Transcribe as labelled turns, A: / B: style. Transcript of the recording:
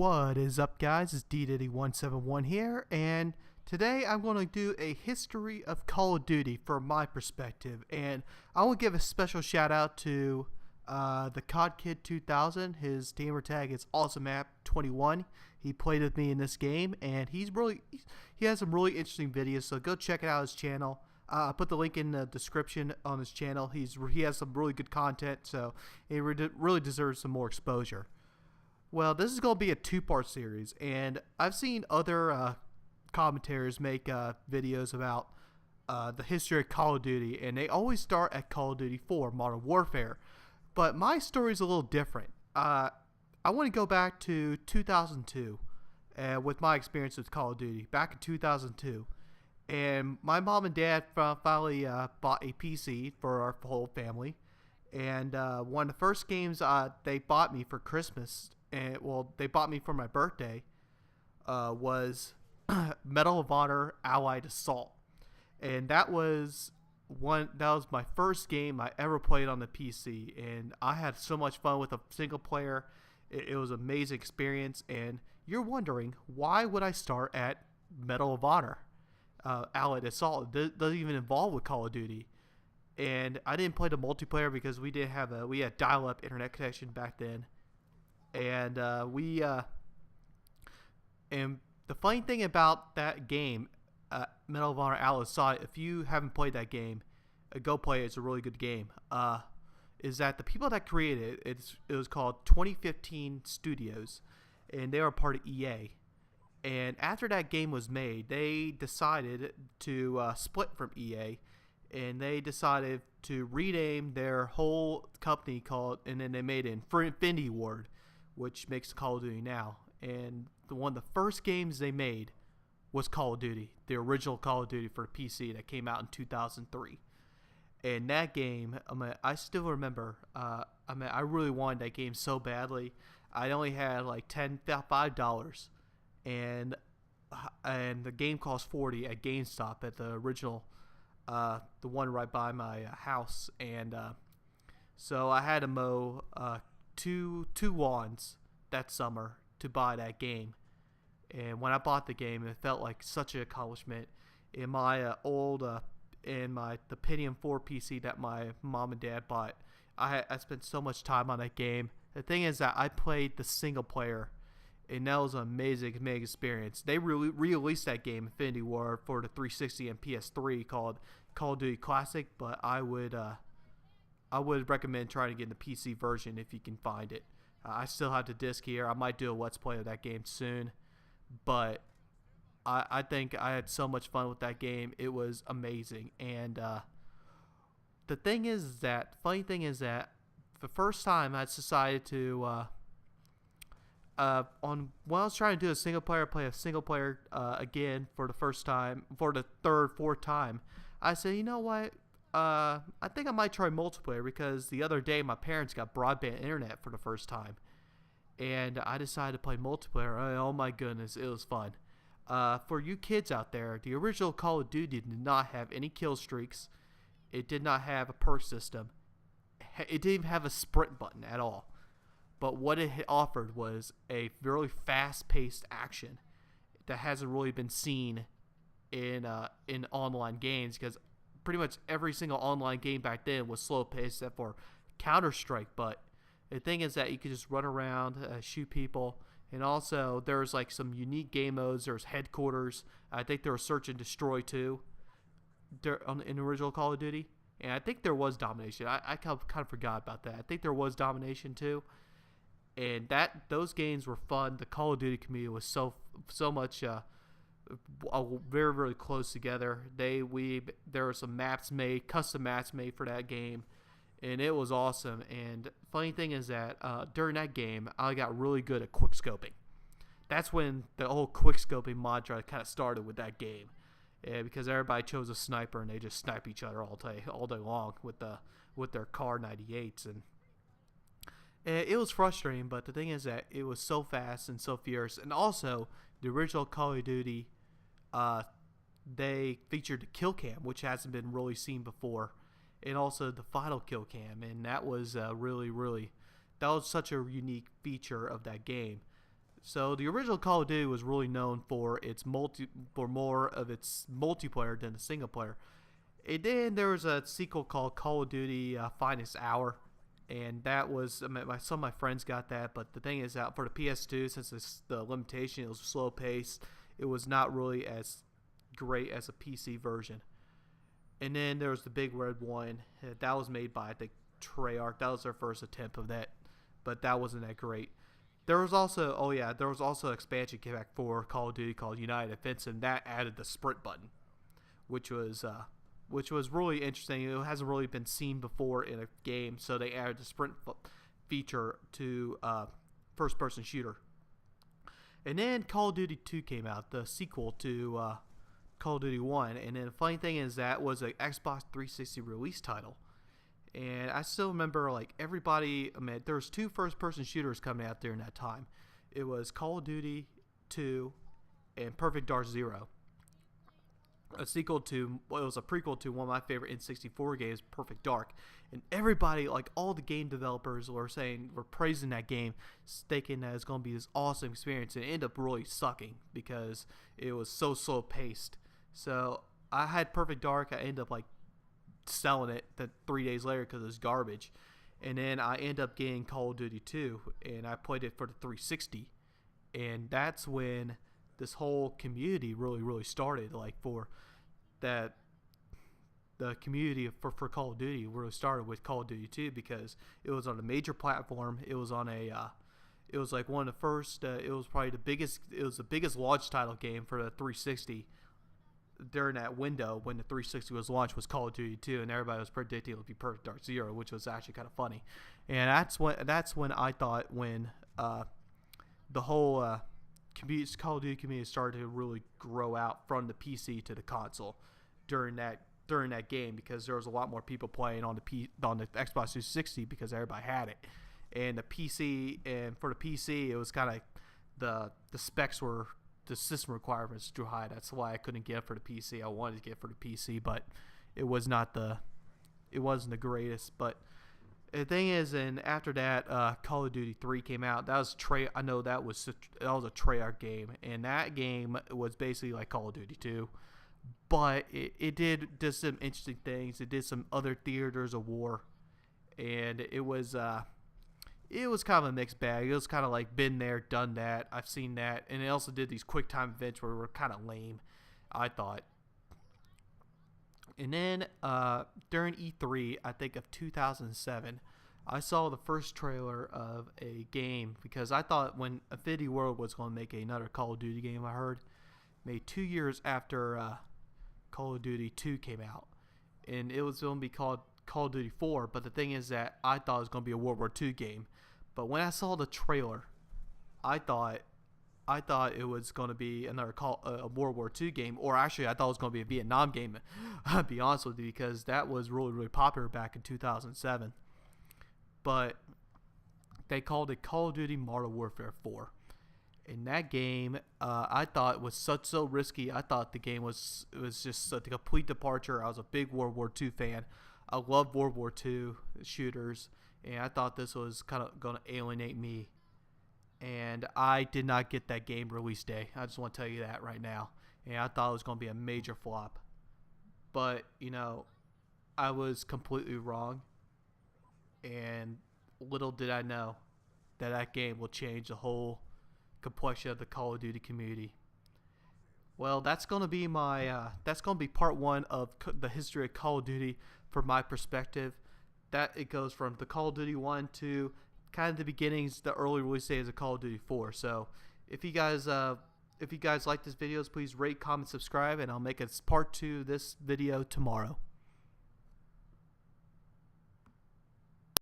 A: What is up, guys? It's D-Diddy171 here, and today I'm going to do a history of Call of Duty from my perspective. And I want to give a special shout out to the COD Kid 2000. His gamer tag is AwesomeMap21. He played with me in this game, and he has some really interesting videos. So go check it out his channel. I'll put the link in the description on his channel. He has some really good content, so he really deserves some more exposure. Well, this is going to be a two-part series, and I've seen other commentators make videos about the history of Call of Duty, and they always start at Call of Duty 4, Modern Warfare. But my story is a little different. I want to go back to 2002 with my experience with Call of Duty, back in 2002. And my mom and dad finally bought a PC for our whole family. And one of the first games they bought me for Christmas, they bought me for my birthday, was Medal of Honor Allied Assault. And that was my first game I ever played on the PC. And I had so much fun with a single player. It was an amazing experience. And you're wondering, why would I start at Medal of Honor Allied Assault? It doesn't even involve with Call of Duty. And I didn't play the multiplayer because we had dial-up internet connection back then. And and the funny thing about that game, Medal of Honor Allied Assault, if you haven't played that game, go play it. It's a really good game. Is that the people that created it? It was called 2015 Studios, and they were part of EA. And after that game was made, they decided to split from EA, and they decided to rename their whole company and then they made it Infinity Ward, which makes Call of Duty now. And one of the first games they made was Call of Duty, the original Call of Duty for PC that came out in 2003. And that game, I still remember. I really wanted that game so badly. I only had like $5, and the game cost $40 at GameStop at the original, the one right by my house. And so I had to mow two lawns that summer to buy that game. And when I bought the game, it felt like such an accomplishment. In my the Pentium 4 PC that my mom and dad bought, I spent so much time on that game. The thing is that I played the single player, and that was an amazing experience. They re-released that game, Infinity War, for the 360 and PS3 called Call of Duty Classic, but I would recommend trying to get the PC version if you can find it. I still have the disc here. I might do a Let's Play of that game soon, but I think I had so much fun with that game. It was amazing. And the funny thing is that the first time I decided to when I was trying to do a single player, play a single player again for the first time, for the third, fourth time, I said, you know what? I think I might try multiplayer, because the other day my parents got broadband internet for the first time, and I decided to play multiplayer. Oh my goodness, it was fun. For you kids out there, the original Call of Duty did not have any kill streaks. It did not have a perk system. It didn't even have a sprint button at all. But what it offered was a really fast-paced action that hasn't really been seen in online games, because pretty much every single online game back then was slow-paced except for Counter-Strike. But the thing is that you could just run around, shoot people, and also there's like some unique game modes. There's Headquarters. I think there was Search and Destroy too in the original Call of Duty. And I think there was Domination. I kind of forgot about that. I think there was Domination too. And those games were fun. The Call of Duty community was so much very, very close together. There were some maps made, custom maps made for that game, and it was awesome. And funny thing is that during that game, I got really good at quick scoping. That's when the whole quick scoping mod kind of started with that game. Yeah, because everybody chose a sniper and they just snipe each other all day long with their Car 98s, and it was frustrating. But the thing is that it was so fast and so fierce. And also the original Call of Duty, they featured the kill cam, which hasn't been really seen before, and also the final kill cam, and that was that was such a unique feature of that game. So the original Call of Duty was really known for more of its multiplayer than the single player. And then there was a sequel called Call of Duty Finest Hour, and that was some of my friends got that. But the thing is that for the PS2, since it's the limitation, it was slow paced. It was not really as great as a PC version. And then there was the Big Red one that was made by I think Treyarch. That was their first attempt of that, but that wasn't that great. There was also an expansion came back for Call of Duty called United Offensive, and that added the sprint button, which was really interesting. It hasn't really been seen before in a game, so they added the sprint feature to first-person shooter. And then Call of Duty 2 came out, the sequel to Call of Duty 1. And then the funny thing is that was an Xbox 360 release title. And I still remember, like, everybody, there was 2 first-person shooters coming out during that time. It was Call of Duty 2 and Perfect Dark Zero. It was a prequel to one of my favorite N64 games, Perfect Dark. And everybody, like all the game developers were praising that game, thinking that it's going to be this awesome experience. And it ended up really sucking because it was so slow paced. So I had Perfect Dark. I ended up like selling it 3 days later because it was garbage. And then I ended up getting Call of Duty 2, and I played it for the 360. And that's when this whole community really started. Like for that, the community for Call of Duty really started with Call of Duty 2 because it was on a major platform. It was on it was like one of the first. It was probably the biggest. It was the biggest launch title game for the 360. During that window when the 360 was launched was Call of Duty 2, and everybody was predicting it would be Perfect Dark Zero, which was actually kind of funny. And that's when I thought when the whole Call of Duty community started to really grow out from the PC to the console during that game, because there was a lot more people playing on the Xbox 360 because everybody had it. And the PC it was kind of the specs were, the system requirements too high. That's why I couldn't get it for the PC. I wanted to get it for the PC, but it wasn't the greatest. But the thing is, and after that, Call of Duty 3 came out. That was I know that was a Treyarch game, and that game was basically like Call of Duty 2, but it did some interesting things. It did some other theaters of war, and it was kind of a mixed bag. It was kind of like been there, done that. I've seen that. And it also did these quick time events where were kind of lame, I thought. And then during E3, I think of 2007, I saw the first trailer of a game because I thought when Infinity Ward was going to make another Call of Duty game, I heard, made 2 years after Call of Duty 2 came out. And it was going to be called Call of Duty 4, but the thing is that I thought it was going to be a World War II game. But when I saw the trailer, I thought it was going to be another a World War II game, or actually I thought it was going to be a Vietnam game, to be honest with you, because that was really popular back in 2007. But they called it Call of Duty Modern Warfare 4. And that game, I thought was so risky. I thought the game was just a complete departure. I was a big World War II fan. I love World War II shooters, and I thought this was kind of going to alienate me. And I did not get that game release day. I just want to tell you that right now. And I thought it was going to be a major flop. But, I was completely wrong. And little did I know that game will change the whole complexion of the Call of Duty community. Well, that's going to be part 1 of the history of Call of Duty from my perspective. That it goes from the Call of Duty 1 to kind of the beginnings, the early release days of Call of Duty 4. So if you guys like this video, please rate, comment, subscribe, and I'll make a part 2 of this video tomorrow.